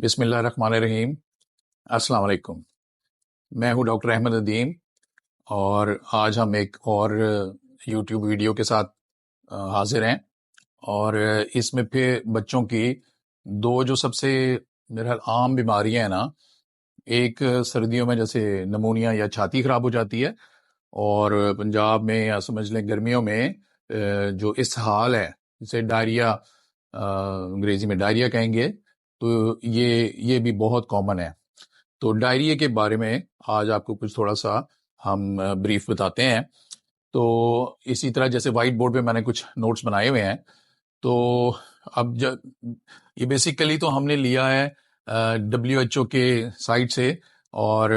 बिस्मिल्लाहिर्रहमानिर्रहीम। अस्सलाम वालेकुम। मैं हूं डॉक्टर अहमद नदीम और आज हम एक और यूट्यूब वीडियो के साथ हाजिर हैं। और इसमें फिर बच्चों की दो जो सबसे मेरे ख्याल आम बीमारियां हैं ना, एक सर्दियों में जैसे नमूनिया या छाती खराब हो जाती है, और पंजाब में या समझ लें गर्मियों में जो इसहाल है, जिसे डायरिया अंग्रेजी में डायरिया कहेंगे, तो ये भी बहुत कॉमन है। तो डायरिया के बारे में आज आपको कुछ थोड़ा सा हम ब्रीफ बताते हैं। तो इसी तरह जैसे व्हाइट बोर्ड पे मैंने कुछ नोट्स बनाए हुए हैं। तो अब जब ये बेसिकली तो हमने लिया है WHO के साइट से, और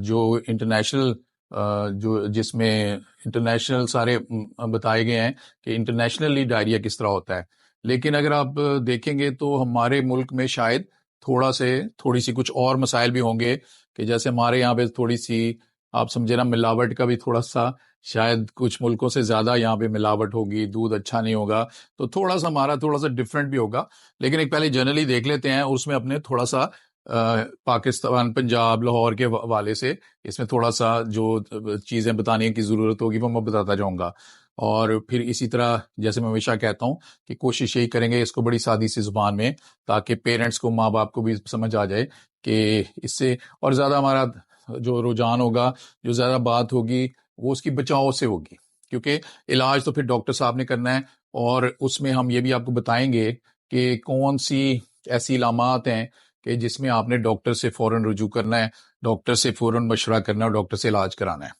जो इंटरनेशनल जो जिसमें इंटरनेशनल सारे बताए गए हैं कि इंटरनेशनली डायरिया किस तरह होता है। लेकिन अगर आप देखेंगे तो हमारे मुल्क में शायद थोड़ी सी कुछ और मसाइल भी होंगे, कि जैसे हमारे यहाँ पे थोड़ी सी आप समझे ना, मिलावट का भी थोड़ा सा, शायद कुछ मुल्कों से ज्यादा यहाँ पे मिलावट होगी, दूध अच्छा नहीं होगा, तो थोड़ा सा हमारा थोड़ा सा डिफरेंट भी होगा। लेकिन एक पहले जनरली देख लेते हैं, उसमें अपने थोड़ा सा पाकिस्तान, पंजाब, लाहौर के वाले से इसमें थोड़ा सा जो चीजें बताने की जरूरत होगी वो मैं बताता जाऊंगा। और फिर इसी तरह जैसे मैं हमेशा कहता हूँ कि कोशिश यही करेंगे इसको बड़ी सादी सी जुबान में, ताकि पेरेंट्स को, माँ बाप को भी समझ आ जाए कि इससे और ज्यादा हमारा जो रुझान होगा, जो ज्यादा बात होगी, वो उसकी बचाव से होगी। क्योंकि इलाज तो फिर डॉक्टर साहब ने करना है, और उसमें हम ये भी आपको बताएंगे कि कौन सी ऐसी इलामात हैं कि जिसमें आपने डॉक्टर से फौरन रुजू करना है, डॉक्टर से फौरन मशवरा करना है और डॉक्टर से इलाज कराना है।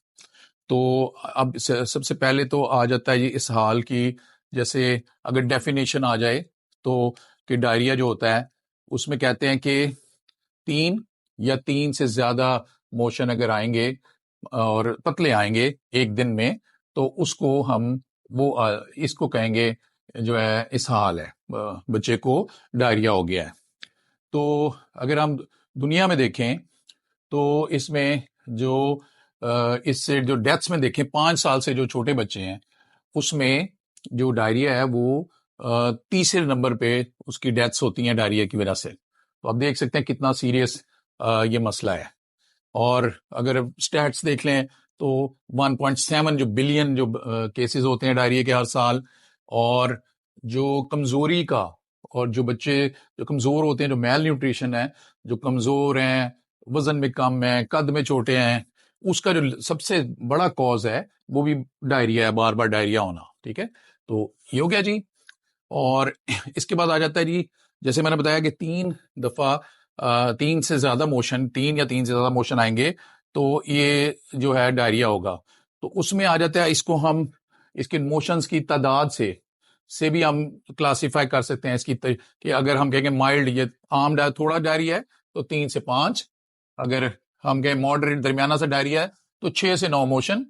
तो अब सबसे पहले तो आ जाता है ये इस हाल की, जैसे अगर डेफिनेशन आ जाए तो, कि डायरिया जो होता है उसमें कहते हैं कि 3 से ज्यादा मोशन अगर आएंगे और पतले आएंगे एक दिन में, तो उसको हम इसको कहेंगे जो है इसहाल है, बच्चे को डायरिया हो गया है। तो अगर हम दुनिया में देखें तो इसमें जो इससे जो डेथ्स में देखें, 5 साल से जो छोटे बच्चे हैं उसमें जो डायरिया है वो तीसरे नंबर पे उसकी डेथ्स होती हैं डायरिया की वजह से। तो आप देख सकते हैं कितना सीरियस ये मसला है। और अगर स्टैट्स देख लें तो 1.7 जो बिलियन जो केसेस होते हैं डायरिया के हर साल। और जो कमजोरी का, और जो बच्चे जो कमजोर होते हैं, जो मेल न्यूट्रिशन है, जो कमजोर हैं, वजन में कम है, कद में छोटे हैं, उसका जो सबसे बड़ा कॉज है वो भी डायरिया है, बार बार डायरिया होना। ठीक है, तो ये हो गया जी। और इसके बाद आ जाता है जी, जैसे मैंने बताया कि 3 दफा 3 से ज्यादा मोशन आएंगे तो ये जो है डायरिया होगा। तो उसमें आ जाता है, इसको हम इसके मोशंस की तादाद से भी हम क्लासिफाई कर सकते हैं कि अगर हम कहेंगे माइल्ड, ये आम थोड़ा डायरिया है, तो 3 से 5। अगर हम कहें मॉडरेट, दरमियाना सा डायरिया है, तो 6 से 9 मोशन।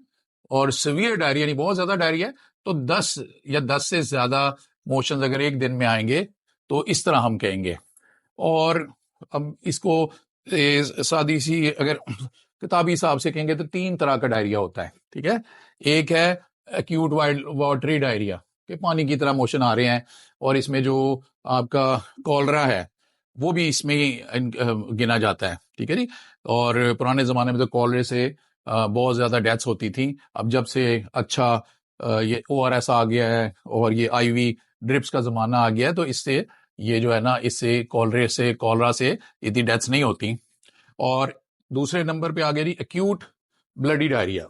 और सीवियर डायरिया, नहीं बहुत ज्यादा डायरिया है, तो 10 से ज्यादा मोशंस अगर एक दिन में आएंगे तो इस तरह हम कहेंगे। और अब इसको सादी सी अगर किताबी हिसाब से कहेंगे तो 3 तरह का डायरिया होता है। ठीक है, एक है एक्यूट वाटरी डायरिया, कि पानी की तरह मोशन आ रहे हैं, और इसमें जो आपका कॉलरा है वो भी इसमें ही गिना जाता है। ठीक है जी। और पुराने जमाने में तो कॉलरे से बहुत ज्यादा डेथ्स होती थी। अब जब से अच्छा ये ORS आ गया है और ये IV ड्रिप्स का जमाना आ गया है, तो इससे ये जो है ना, इससे कॉलरा से इतनी डेथ्स नहीं होती। और दूसरे नंबर पे आ गया जी एक्यूट ब्लडी डायरिया,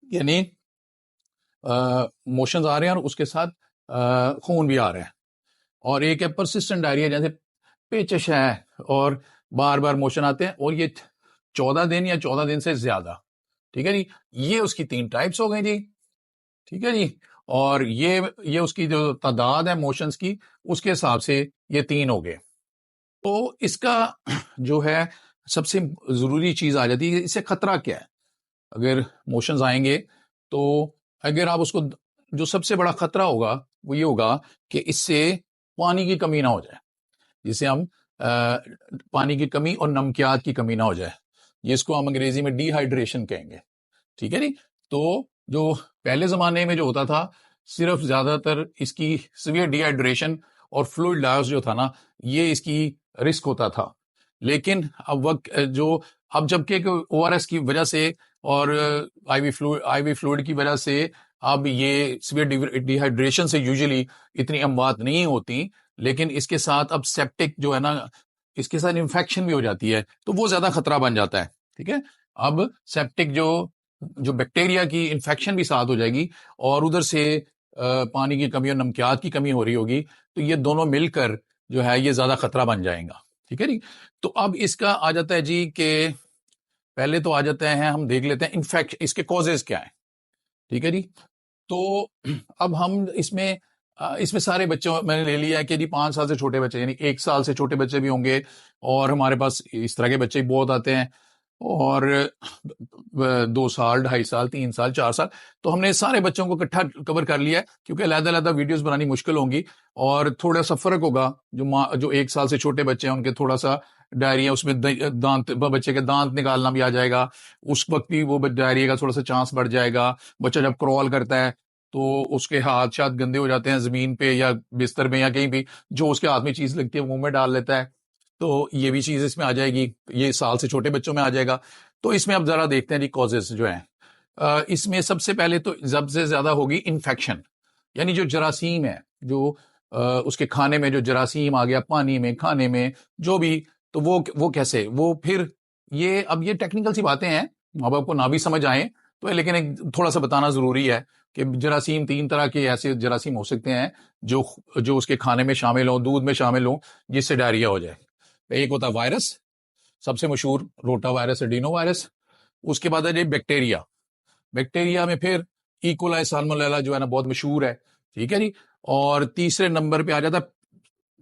यानी मोशंस आ रहे हैं और उसके साथ खून भी आ रहा है। और एक है परसिस्टेंट डायरिया, जैसे पेचिश है और बार बार मोशन आते हैं, और ये 14 दिन या 14 दिन से ज्यादा। ठीक है जी, ये उसकी 3 टाइप्स हो गई जी। ठीक है जी। और ये उसकी जो तादाद है मोशंस की, उसके हिसाब से ये 3 हो गए। तो इसका जो है सबसे जरूरी चीज आ जाती है, इससे खतरा क्या है। अगर मोशंस आएंगे तो अगर आप उसको, जो सबसे बड़ा खतरा होगा वो ये होगा कि इससे पानी की कमी ना हो जाए, जिसे हम पानी की कमी और नमकियात की कमी ना हो जाए, ये इसको हम अंग्रेजी में डिहाइड्रेशन कहेंगे। ठीक है जी। तो जो पहले जमाने में जो होता था, सिर्फ ज्यादातर इसकी सीवियर डिहाइड्रेशन और फ्लूइड लॉस जो था ना, ये इसकी रिस्क होता था। लेकिन अब वक्त जो अब जबकि ओआरएस की वजह से और आईवी फ्लूइड की वजह से अब ये सीवियर डिहाइड्रेशन से यूजुअली इतनी अमवात नहीं होती, लेकिन इसके साथ अब सेप्टिक जो है ना, इसके साथ इन्फेक्शन भी हो जाती है, तो वो ज्यादा खतरा बन जाता है। ठीक है, अब सेप्टिक जो जो बैक्टीरिया की इन्फेक्शन भी साथ हो जाएगी, और उधर से पानी की कमी और नमकियात की कमी हो रही होगी, तो ये दोनों मिलकर जो है ये ज्यादा खतरा बन जाएगा। ठीक है जी। तो अब इसका आ जाता है जी कि पहले तो आ जाते हैं, हम देख लेते हैं इन्फेक्शन, इसके कॉजेज क्या है। ठीक है जी। तो अब हम इसमें सारे बच्चों मैंने ले लिया है कि जी 5 साल से छोटे बच्चे, यानी 1 साल से छोटे बच्चे भी होंगे, और हमारे पास इस तरह के बच्चे भी बहुत आते हैं, और 2 साल, 2.5 साल, 3 साल, 4 साल। तो हमने सारे बच्चों को इकट्ठा कवर कर लिया है, क्योंकि अलग-अलग वीडियोस बनानी मुश्किल होंगी, और थोड़ा सा फर्क होगा। जो 1 साल से छोटे बच्चे हैं उनके थोड़ा सा डायरिया, उसमें दांत, बच्चे के दांत निकालना भी आ जाएगा, उस वक्त भी वो डायरिया का थोड़ा सा चांस बढ़ जाएगा। बच्चा जब क्रॉल करता है तो उसके हाथ शायद गंदे हो जाते हैं जमीन पे या बिस्तर में या कहीं भी, जो उसके हाथ में चीज लगती है मुंह में डाल लेता है, तो ये भी चीज इसमें आ जाएगी, ये साल से छोटे बच्चों में आ जाएगा। तो इसमें अब जरा देखते हैं जी कॉजेस जो हैं। इसमें सबसे पहले तो सबसे ज्यादा होगी इन्फेक्शन, यानी जो जरासीम है, जो उसके खाने में जो जरासीम आ गया, पानी में, खाने में, जो भी, तो वो कैसे, वो फिर ये, अब ये टेक्निकल सी बातें हैं, माँ बाप को ना भी समझ आए तो, लेकिन एक थोड़ा सा बताना जरूरी है कि जरासीम 3 तरह के ऐसे जरासीम हो सकते हैं जो जो उसके खाने में शामिल हो, दूध में शामिल हो, जिससे डायरिया हो जाए। एक होता है वायरस, सबसे मशहूर रोटा वायरस, एडिनो वायरस। उसके बाद है बैक्टीरिया। बैक्टीरिया में फिर इकोलाई, साल्मोनेला जो है ना बहुत मशहूर है। ठीक है जी। और तीसरे नंबर पे आ जाता है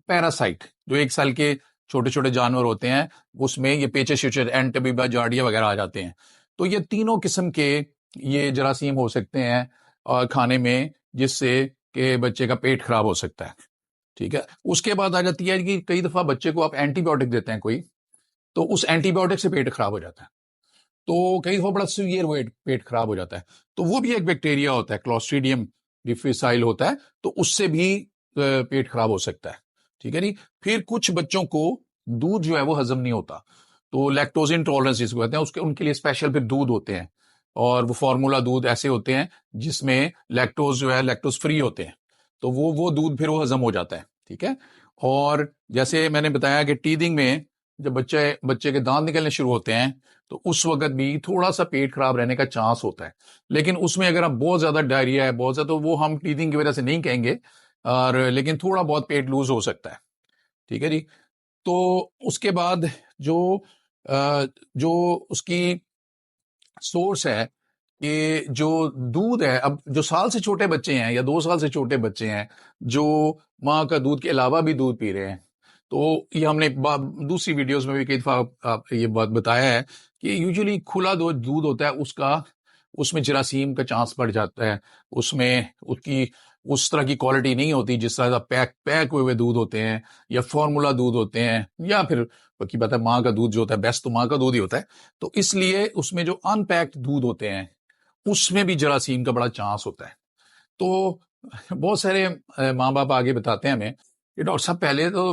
पैरासाइट, जो 1 साल के छोटे छोटे जानवर होते हैं, उसमें ये पेचे शेचे, एंटीबीबा, जार्डिया वगैरह आ जाते हैं। तो ये तीनों किस्म के ये जरासीम हो सकते हैं और खाने में, जिससे कि बच्चे का पेट खराब हो सकता है। ठीक है। उसके बाद आ जाती है कि कई दफा बच्चे को आप एंटीबायोटिक देते हैं कोई, तो उस एंटीबायोटिक से पेट खराब हो जाता है, तो कई दफा बड़ा सीवियर वेट पेट खराब हो जाता है। तो वो भी एक बैक्टीरिया होता है, क्लोस्ट्रीडियम डिफिसाइल होता है, तो उससे भी पेट खराब हो सकता है। ठीक है जी। फिर कुछ बच्चों को दूध जो है वो हजम नहीं होता, तो लैक्टोज इंटॉलरेंस जिसको कहते हैं, उसके उनके लिए स्पेशल फिर दूध होते हैं, और वो फार्मूला दूध ऐसे होते हैं जिसमें लैक्टोज जो है लैक्टोज फ्री होते हैं, तो वो दूध फिर वो हजम हो जाता है। ठीक है। और जैसे मैंने बताया कि टीदिंग में जब बच्चे के दांत निकलने शुरू होते हैं, तो उस वक्त भी थोड़ा सा पेट खराब रहने का चांस होता है, लेकिन उसमें अगर आप बहुत ज्यादा डायरिया है, बहुत ज्यादा, तो वो हम टीदिंग की वजह से नहीं कहेंगे, और लेकिन थोड़ा बहुत पेट लूज हो सकता है। ठीक है जी। तो उसके बाद जो जो उसकी सोर्स है कि जो दूध है, अब जो साल से छोटे बच्चे हैं या 2 साल से छोटे बच्चे हैं, जो माँ का दूध के अलावा भी दूध पी रहे हैं, तो ये हमने दूसरी वीडियोस में भी कई दफा आप ये बात बताया है कि यूजुअली खुला दूध होता है, उसका उसमें जरासीम का चांस बढ़ जाता है, उसमें उसकी उस तरह की क्वालिटी नहीं होती जिस तरह पैक पैक हुए दूध होते हैं, या फॉर्मूला दूध होते हैं, या फिर की बात है माँ का दूध जो होता है, बेस्ट तो माँ का दूध ही होता है। तो इसलिए उसमें जो अनपैक्ड दूध होते हैं उसमें भी जरासीम का बड़ा चांस होता है। तो बहुत सारे माँ बाप आगे बताते हैं हमें कि डॉक्टर साहब पहले तो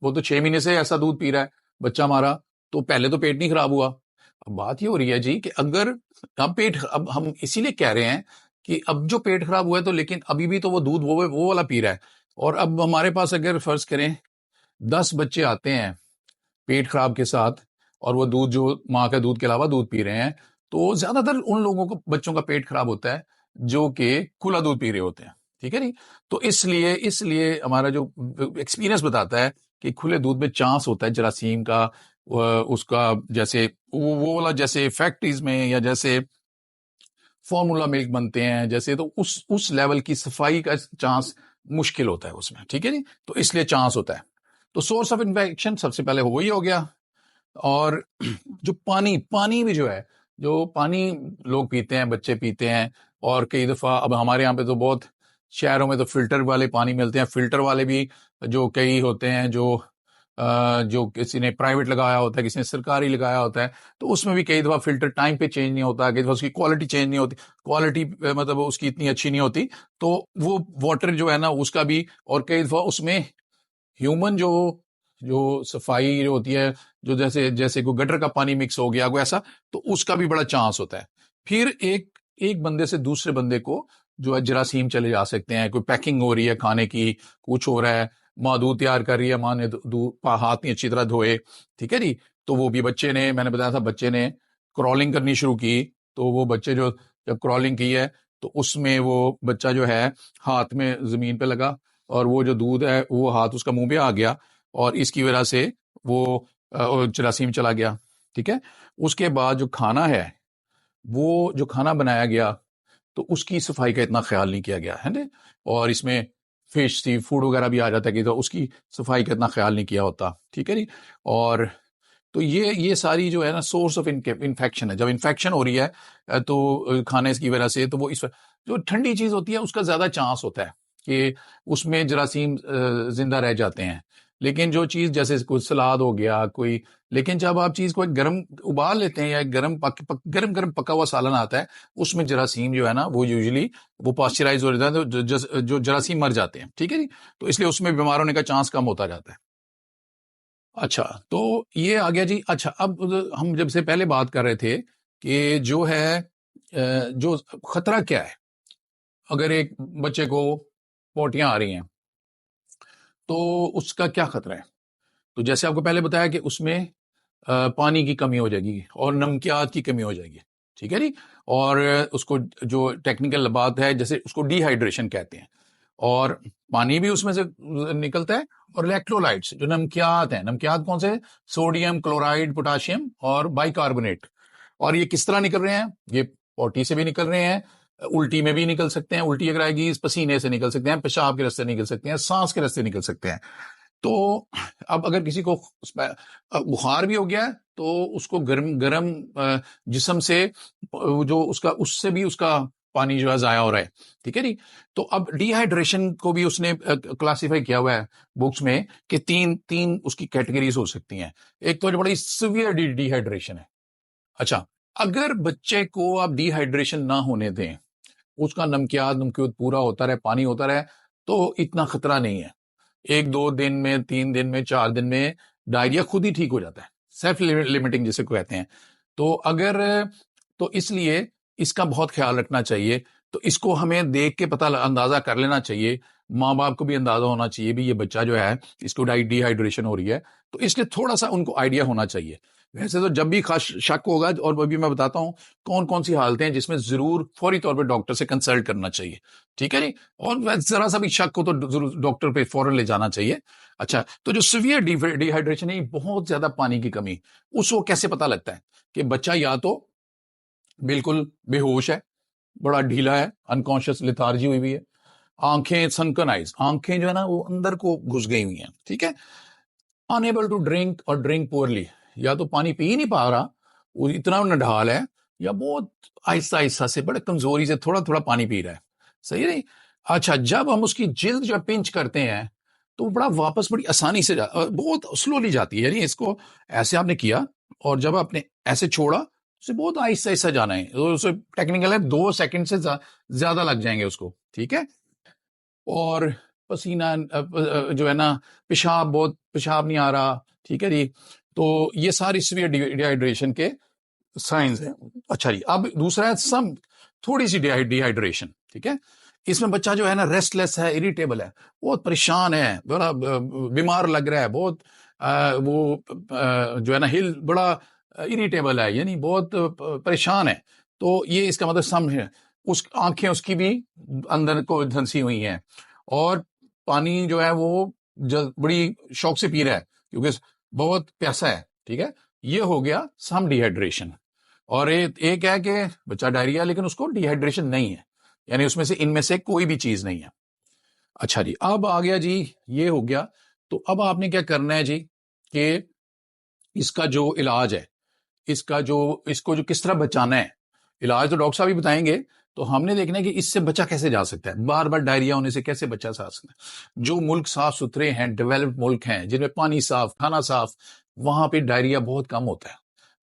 वो तो 6 महीने से ऐसा दूध पी रहा है बच्चा हमारा, तो पहले तो पेट नहीं खराब हुआ। अब बात ये हो रही है जी कि अगर अब हम इसीलिए कह रहे हैं कि अब जो पेट खराब हुआ है, तो लेकिन अभी भी तो वो दूध वो वाला पी रहा है, और अब हमारे पास अगर फर्ज करें 10 बच्चे आते हैं पेट खराब के साथ, और वो दूध जो माँ का दूध के अलावा दूध पी रहे हैं, तो ज्यादातर उन लोगों को, बच्चों का पेट खराब होता है जो कि खुला दूध पी रहे होते हैं। ठीक है नहीं। तो इसलिए इसलिए हमारा जो एक्सपीरियंस बताता है कि खुले दूध में चांस होता है जरासीम का, उसका जैसे वो वाला जैसे फैक्ट्रीज में या जैसे फॉर्मूला मिल्क बनते हैं जैसे, तो उस लेवल की सफाई का चांस मुश्किल होता है उसमें। ठीक है जी। तो इसलिए चांस होता है। तो सोर्स ऑफ इन्फेक्शन सबसे पहले वही हो गया। और जो पानी भी जो है, जो पानी लोग पीते हैं, बच्चे पीते हैं, और कई दफा अब हमारे यहाँ पे तो बहुत शहरों में तो फिल्टर वाले पानी मिलते हैं, फिल्टर वाले भी जो कई होते हैं, जो किसी ने प्राइवेट लगाया होता है, किसी ने सरकारी लगाया होता है, तो उसमें भी कई दफा फिल्टर टाइम पे चेंज नहीं होता, कई दफा उसकी क्वालिटी चेंज नहीं होती, क्वालिटी मतलब उसकी इतनी अच्छी नहीं होती, तो वो वाटर जो है ना उसका भी, और कई दफा उसमें ह्यूमन जो जो सफाई जो होती है, जो जैसे जैसे कोई गटर का पानी मिक्स हो गया कोई ऐसा, तो उसका भी बड़ा चांस होता है। फिर एक एक बंदे से दूसरे बंदे को जो है जरासीम चले जा सकते हैं। कोई पैकिंग हो रही है खाने की, कुछ हो रहा है, माँ दूध तैयार कर रही है, माँ ने हाथ नहीं अच्छी तरह धोए, ठीक है जी, तो वो भी बच्चे ने, मैंने बताया था बच्चे ने क्रॉलिंग करनी शुरू की, तो वो बच्चे जो जब क्रॉलिंग की है तो उसमें वो बच्चा जो है हाथ में जमीन पे लगा, और वो जो दूध है वो हाथ उसका मुंह पे आ गया, और इसकी वजह से वो जरासीम चला गया, ठीक है। उसके बाद जो खाना है, वो जो खाना बनाया गया, तो उसकी सफाई का इतना ख्याल नहीं किया गया है ना, और इसमें फिश सी फूड वगैरह भी आ जाता है कि, तो उसकी सफाई का इतना ख्याल नहीं किया होता, ठीक है जी। और तो ये सारी जो है ना सोर्स ऑफ इन्फेक्शन है। जब इन्फेक्शन हो रही है तो खाने की वजह से, तो वो इस जो ठंडी चीज होती है उसका ज्यादा चांस होता है कि उसमें जरासीम जिंदा रह जाते हैं। लेकिन जो चीज जैसे कोई सलाद हो गया कोई, लेकिन जब आप चीज को एक गर्म उबाल लेते हैं, या गरम गरम पका हुआ सालन आता है, उसमें जरासीम जो है ना वो यूजुअली वो पास्चराइज हो जाता है, तो जो जरासीम मर जाते हैं, ठीक है जी। तो इसलिए उसमें बीमार होने का चांस कम होता जाता है। अच्छा, तो ये आ गया जी। अच्छा, अब हम जब से पहले बात कर रहे थे कि जो है जो खतरा क्या है अगर एक बच्चे को पोटियां आ रही हैं, तो उसका क्या खतरा है। तो जैसे आपको पहले बताया कि उसमें पानी की कमी हो जाएगी और नमकियात की कमी हो जाएगी, ठीक है जी। और उसको जो टेक्निकल बात है, जैसे उसको डिहाइड्रेशन कहते हैं, और पानी भी उसमें से निकलता है, और इलेक्ट्रोलाइट्स जो नमकियात हैं, नमकियात कौन से, सोडियम क्लोराइड, पोटाशियम और बाइकार्बोनेट। और ये किस तरह निकल रहे हैं, ये पोटी से भी निकल रहे हैं, उल्टी में भी निकल सकते हैं, उल्टी अगर आएगी पसीने से निकल सकते हैं, पेशाब के रास्ते निकल सकते हैं, सांस के रास्ते निकल सकते हैं। तो अब अगर किसी को बुखार भी हो गया है, तो उसको गर्म गर्म जिस्म से जो उसका उससे भी उसका पानी जो है जाया हो रहा है, ठीक है जी। तो अब डिहाइड्रेशन को भी उसने क्लासिफाई किया हुआ है बुक्स में कि तीन तीन उसकी कैटेगरीज हो सकती हैं। एक तो जो बड़ी सिवियर डिहाइड्रेशन है। अच्छा, अगर बच्चे को आप डिहाइड्रेशन ना होने दें, उसका नमकियात नमकियात पूरा होता रहे, पानी होता रहे, तो इतना खतरा नहीं है। 1-2 दिन में, 3 दिन में, 4 दिन में डायरिया खुद ही ठीक हो जाता है, सेल्फ लिमिटिंग जिसे कहते हैं। तो अगर तो इसलिए इसका बहुत ख्याल रखना चाहिए। तो इसको हमें देख के पता अंदाजा कर लेना चाहिए, माँ बाप को भी अंदाजा होना चाहिए भी ये बच्चा जो है इसको डिहाइड्रेशन हो रही है, तो इसलिए थोड़ा सा उनको आइडिया होना चाहिए। वैसे तो जब भी खास शक होगा, और वो भी मैं बताता हूँ कौन कौन सी हालतें हैं जिसमें जरूर फौरी तौर पर डॉक्टर से कंसल्ट करना चाहिए, ठीक है जी। और जरा सा भी शक हो तो जरूर डॉक्टर पे फौरन ले जाना चाहिए। अच्छा, तो जो सिवियर डिहाइड्रेशन है, बहुत ज्यादा पानी की कमी, उसको कैसे पता लगता है कि बच्चा या तो बिल्कुल बेहोश है, बड़ा ढीला है, अनकॉन्शियस लिथार्जी हुई हुई है, आंखें सनकन आइज, आंखें जो है ना वो अंदर को घुस गई हुई हैं, ठीक है, अनएबल टू ड्रिंक और ड्रिंक पुअरली, या तो पानी पी नहीं पा रहा, वो इतना नढाल है, या बहुत आहिस्ता आहिस्ता से बड़े कमजोरी से थोड़ा थोड़ा पानी पी रहा है, सही नहीं। अच्छा, जब हम उसकी जिल्द जो पिंच करते हैं, तो वो बड़ा वापस बड़ी आसानी से बहुत स्लोली जाती है, यानी इसको ऐसे आपने किया, और जब आपने ऐसे छोड़ा, उसे बहुत आहिस्ता आहिस्ता जाना है, तो उसे टेक्निकल है 2 सेकंड से ज्यादा लग जाएंगे उसको, ठीक है। और पसीना जो है ना, पेशाब नहीं आ रहा, ठीक है जी। तो ये सारी सीवियर डिहाइड्रेशन के साइंस हैं। अच्छा जी, अब दूसरा है सम थोड़ी सी डिहाइड्रेशन, ठीक है। इसमें बच्चा जो है ना रेस्टलेस है, इरिटेबल है, बहुत परेशान है, बड़ा बीमार लग रहा है, बहुत वो जो है ना हिल बड़ा इरिटेबल है, यानी बहुत परेशान है। तो ये इसका मतलब सम है। उस आंखें उसकी भी अंदर को धंसी हुई हैं, और पानी जो है वो बड़ी शौक से पी रहा है क्योंकि बहुत प्यासा है, ठीक है। ये हो गया सम डिहाइड्रेशन। और एक है कि बच्चा डायरिया, लेकिन उसको डिहाइड्रेशन नहीं है, यानी उसमें से इनमें से कोई भी चीज नहीं है। अच्छा जी, अब आ गया जी, ये हो गया। तो अब आपने क्या करना है जी कि इसका जो इलाज है, इसको जो किस तरह बचाना है, इलाज तो डॉक्टर साहब ही बताएंगे। तो हमने देखना है कि इससे बचा कैसे जा सकता है, बार बार डायरिया होने से कैसे बचा जा सकता है। जो मुल्क साफ सुथरे हैं, डेवलप्ड मुल्क हैं, जिनमें पानी साफ, खाना साफ, वहां पे डायरिया बहुत कम होता है।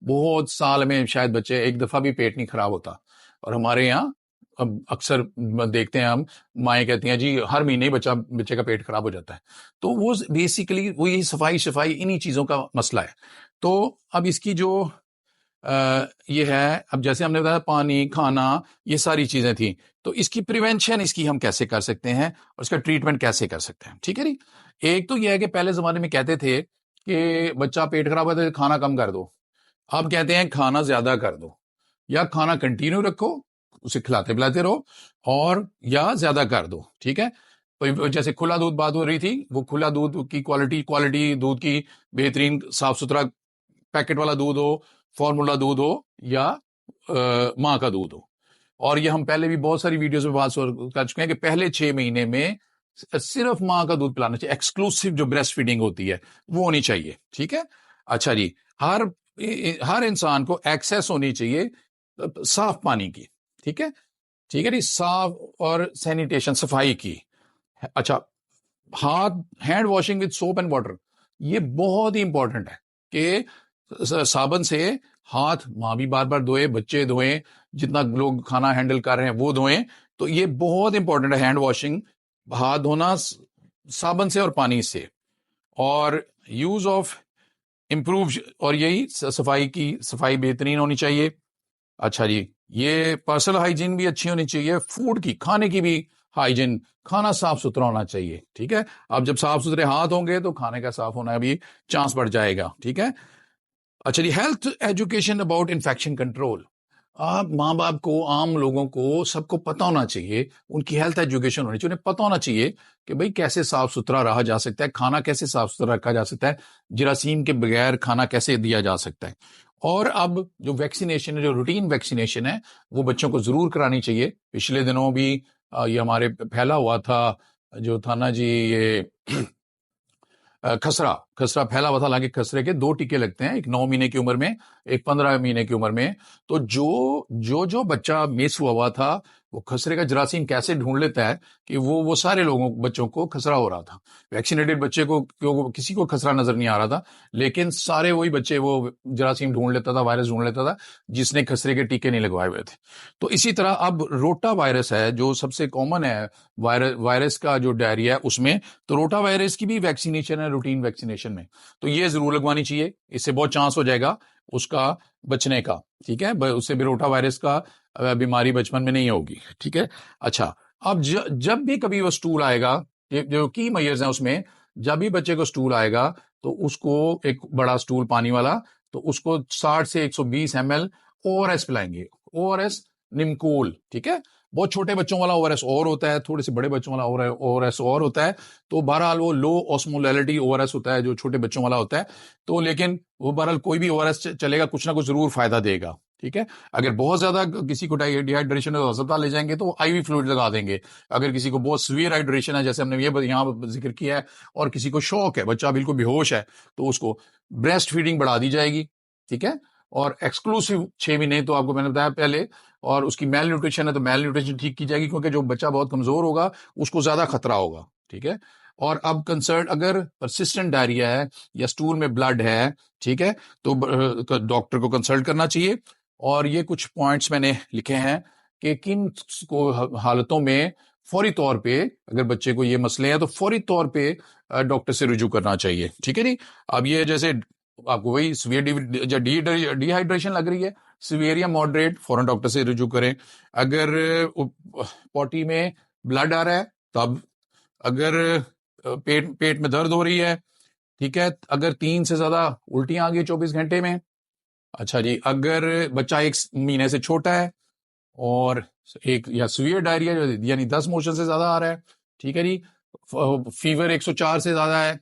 बहुत साल में शायद बच्चे एक दफा भी पेट नहीं खराब होता। और हमारे यहाँ अब अक्सर देखते हैं हम, माएँ कहती हैं जी हर महीने ही बच्चे का पेट खराब हो जाता है। तो वो बेसिकली वो यही सफाई शफाई इन्हीं चीज़ों का मसला है। तो अब इसकी जो ये है, अब जैसे हमने बताया पानी, खाना, ये सारी चीज़ें थी, तो इसकी प्रिवेंशन इसकी हम कैसे कर सकते हैं और इसका ट्रीटमेंट कैसे कर सकते हैं, ठीक है जी? एक तो ये है कि पहले ज़माने में कहते थे कि बच्चा पेट खराब है तो खाना कम कर दो। अब कहते हैं खाना ज़्यादा कर दो, या खाना कंटिन्यू रखो, उसे खिलाते-पिलाते रहो, और या ज़्यादा कर दो, ठीक है? तो जैसे खुला दूध बात हो रही थी, वो खुला दूध की क्वालिटी दूध की बेहतरीन साफ-सुथरा पैकेट वाला दूध हो, फॉर्मूला दूध हो, या माँ का दूध हो। और ये हम पहले भी बहुत सारी वीडियोस में बात कर चुके हैं कि पहले 6 महीने में सिर्फ माँ का दूध पिलाना चाहिए। एक्सक्लूसिव जो ब्रेस्ट फीडिंग होती है वो होनी चाहिए, ठीक है? अच्छा जी, हर इंसान को एक्सेस होनी चाहिए साफ पानी की, ठीक है? ठीक है जी, साफ और सैनिटेशन, सफाई की। अच्छा, हाथ, hand washing with soap and water, ये बहुत ही इंपॉर्टेंट है कि साबुन से हाथ माँ भी बार बार धोए, बच्चे धोएं, जितना लोग खाना हैंडल कर रहे हैं वो धोएं। तो ये बहुत इंपॉर्टेंट है, हैंड वॉशिंग, हाथ धोना साबुन से और पानी से, और यूज ऑफ इम्प्रूव, और यही सफाई बेहतरीन होनी चाहिए। अच्छा जी, ये पर्सनल हाइजीन भी अच्छी होनी चाहिए, फूड की, खाने की भी हाइजीन, खाना साफ सुथरा होना चाहिए, ठीक है? अब जब साफ सुथरे हाथ होंगे तो खाने का साफ होना भी चांस बढ़ जाएगा, ठीक है? अच्छा जी, health education about infection control. आप माँ बाप को, आम लोगों को, सबको पता होना चाहिए, उनकी हेल्थ एजुकेशन होनी चाहिए, उन्हें पता होना चाहिए कि भाई कैसे साफ सुथरा रहा जा सकता है, खाना कैसे साफ सुथरा रखा जा सकता है, जरासीम के बगैर खाना कैसे दिया जा सकता है। और अब जो वैक्सीनेशन है, जो रूटीन वैक्सीनेशन है, वो बच्चों को जरूर करानी चाहिए। पिछले दिनों भी ये हमारे फैला हुआ था, जो था ना जी, ये खसरा फैला हुआ था। हालांकि खसरे के 2 टीके लगते हैं, एक 9 महीने की उम्र में, एक 15 महीने की उम्र में। तो जो बच्चा मिस हुआ था, वो खसरे का जरासीम कैसे ढूंढ लेता है कि वो सारे बच्चों को खसरा हो रहा था। वैक्सीनेटेड बच्चे को किसी को खसरा नजर नहीं आ रहा था, लेकिन सारे वही बच्चे वो जरासीम ढूंढ लेता था, वायरस ढूंढ लेता था, जिसने खसरे के टीके नहीं लगवाए हुए थे। तो इसी तरह अब रोटा वायरस है जो सबसे कॉमन है वायरस का, जो डायरिया है उसमें। तो रोटा वायरस की भी वैक्सीनेशन है रूटीन वैक्सीनेशन में, तो ये जरूर लगवानी चाहिए। इससे बहुत चांस हो जाएगा उसका बचने का, ठीक है? उससे भी रोटा वायरस का बीमारी बचपन में नहीं होगी, ठीक है? अच्छा, अब जब भी कभी वो स्टूल आएगा, जो की मेजर्स हैं उसमें, जब भी बच्चे को स्टूल आएगा तो उसको एक बड़ा स्टूल पानी वाला, तो उसको 60 से 120 ml ओआरएस पिलाएंगे। ओआरएस निमकोल, ठीक है? बहुत छोटे बच्चों वाला ओआरएस और होता है, थोड़े से बड़े बच्चों वाला ओआरएस और होता है। तो बहरहाल वो लो ऑस्मोलैरिटी ओआरएस होता है जो छोटे बच्चों वाला होता है। तो लेकिन वो बहरहाल कोई भी ओआरएस चलेगा, कुछ ना कुछ जरूर फायदा देगा, ठीक है? अगर बहुत ज्यादा किसी को डिहाइड्रेशन है तो अस्पताल ले जाएंगे तो आईवी फ्लूइड लगा देंगे। अगर किसी को बहुत सीवियर हाइड्रेशन है, जैसे हमने ये यहाँ जिक्र किया है, और किसी को शौक है, बच्चा बिल्कुल बेहोश है, तो उसको ब्रेस्ट फीडिंग बढ़ा दी जाएगी, ठीक है? और एक्सक्लूसिव 6 महीने, तो आपको मैंने बताया पहले। और उसकी मेल न्यूट्रिशन है तो मेल न्यूट्रिशन ठीक की जाएगी, क्योंकि जो बच्चा बहुत कमजोर होगा उसको ज्यादा खतरा होगा, ठीक है? और अब कंसर्न, अगर परसिस्टेंट डायरिया है या स्टूल में ब्लड है, ठीक है, तो डॉक्टर को कंसल्ट करना चाहिए। और ये कुछ पॉइंट्स मैंने लिखे हैं कि किन को हालतों में फौरी तौर पे, अगर बच्चे को ये मसले हैं तो फौरी तौर पे डॉक्टर से रुजू करना चाहिए, ठीक है जी? अब ये जैसे आपको वही सीवियर डिहाइड्रेशन लग रही है, सीवियर या मॉडरेट, फौरन डॉक्टर से रुजू करें। अगर पॉटी में ब्लड आ रहा है तब, अगर पेट में दर्द हो रही है, ठीक है, अगर 3 से ज्यादा उल्टियां आ गई 24 घंटे में, अच्छा जी, अगर बच्चा 1 महीने से छोटा है, और एक या सीवियर डायरिया यानी 10 मोशन से ज्यादा आ रहा है, ठीक है जी, फीवर 104 से ज्यादा है,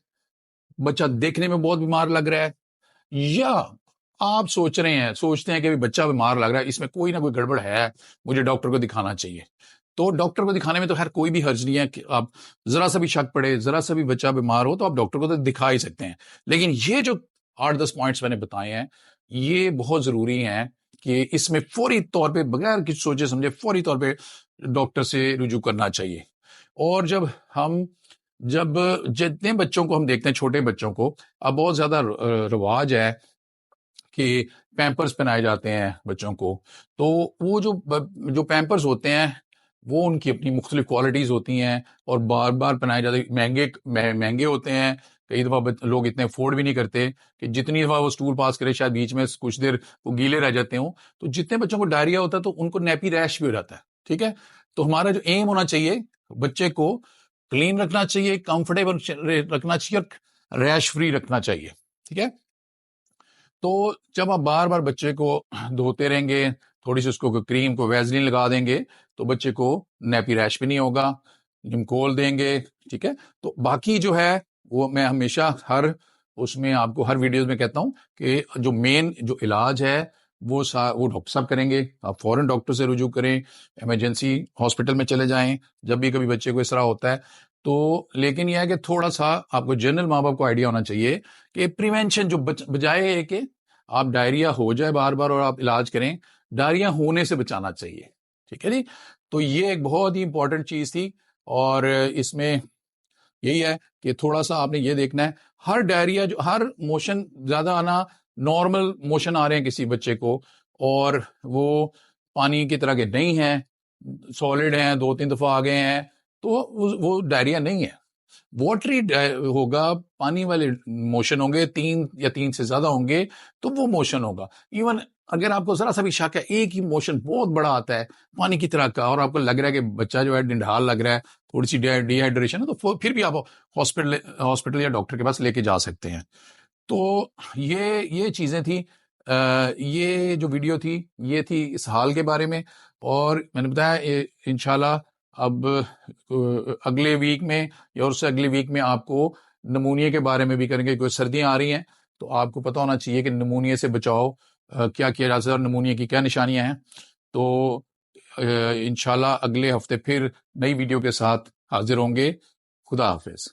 बच्चा देखने में बहुत बीमार लग रहा है, या आप सोचते हैं कि बच्चा बीमार लग रहा है, इसमें कोई ना कोई गड़बड़ है, मुझे डॉक्टर को दिखाना चाहिए। तो डॉक्टर को दिखाने में तो खैर कोई भी हर्ज नहीं है कि आप जरा सा भी शक पड़े, जरा सा भी बच्चा बीमार हो तो आप डॉक्टर को तो दिखा ही सकते हैं। लेकिन ये जो 8-10 पॉइंट्स मैंने बताए हैं, ये बहुत जरूरी हैं कि इसमें फौरी तौर पे, बगैर कुछ सोचे समझे, फौरी तौर पे डॉक्टर से रुजू करना चाहिए। और जब जितने बच्चों को हम देखते हैं, छोटे बच्चों को अब बहुत ज्यादा रिवाज है कि पैम्पर्स पहनाए जाते हैं बच्चों को। तो वो जो पैम्पर्स होते हैं, वो उनकी अपनी मुख्तलिफ क्वालिटीज़ होती हैं और बार बार बनाए जाते, महंगे होते हैं। कई दफ़ा लोग इतने अफोर्ड भी नहीं करते कि जितनी दफ़ा वो स्टूल पास करे शायद बीच में कुछ देर वो गीले रह जाते हों। तो जितने बच्चों को डायरिया होता है तो उनको नेपी रैश भी हो जाता है। ठीक है, तो हमारा जो एम होना चाहिए, बच्चे को क्लीन रखना चाहिए, कंफर्टेबल रखना चाहिए और रैश फ्री रखना चाहिए। ठीक है, तो जब आप बार बार बच्चे को धोते रहेंगे, थोड़ी सी उसको क्रीम को वैसलीन लगा देंगे तो बच्चे को नेपी रैश भी नहीं होगा, निमकोल देंगे। ठीक है, तो बाकी जो है वो मैं हमेशा हर उसमें आपको हर वीडियोस में कहता हूं कि जो मेन जो इलाज है वो डॉक्टर साहब करेंगे। आप फौरन डॉक्टर से रुजू करें, इमरजेंसी हॉस्पिटल में चले जाएं जब भी कभी बच्चे को इस तरह होता है। तो लेकिन यह है कि थोड़ा सा आपको जनरल माँ बाप को आइडिया होना चाहिए कि प्रिवेंशन जो बजाय है कि आप डायरिया हो जाए बार बार और आप इलाज करें, डायरिया होने से बचाना चाहिए। ठीक है जी, तो ये एक बहुत ही इंपॉर्टेंट चीज थी। और इसमें यही है कि थोड़ा सा आपने ये देखना है, हर डायरिया जो हर मोशन ज्यादा आना, नॉर्मल मोशन आ रहे हैं किसी बच्चे को और वो पानी की तरह के नहीं है, सॉलिड हैं, 2-3 दफा आ गए हैं, तो वो डायरिया नहीं है। वाटरी होगा, पानी वाले मोशन होंगे, 3 या 3 से ज्यादा होंगे तो वो मोशन होगा। इवन अगर आपको जरा सा भी शक है, एक ही मोशन बहुत बड़ा आता है पानी की तरह का और आपको लग रहा है कि बच्चा जो है निढाल लग रहा है, थोड़ी सी डिहाइड्रेशन है, तो फिर भी आप हॉस्पिटल या डॉक्टर के पास लेके जा सकते हैं। तो ये चीजें थी। ये जो वीडियो थी ये थी इस हाल के बारे में। और मैंने बताया इंशाल्लाह अब अगले वीक में या उससे अगले वीक में आपको नमूनिया के बारे में भी करेंगे, क्योंकि सर्दियां आ रही हैं तो आपको पता होना चाहिए कि नमूनिया से बचाव क्या किया जा सकता है और नमूनिया की क्या निशानियां हैं। तो इंशाल्लाह अगले हफ्ते फिर नई वीडियो के साथ हाजिर होंगे। खुदा हाफिज।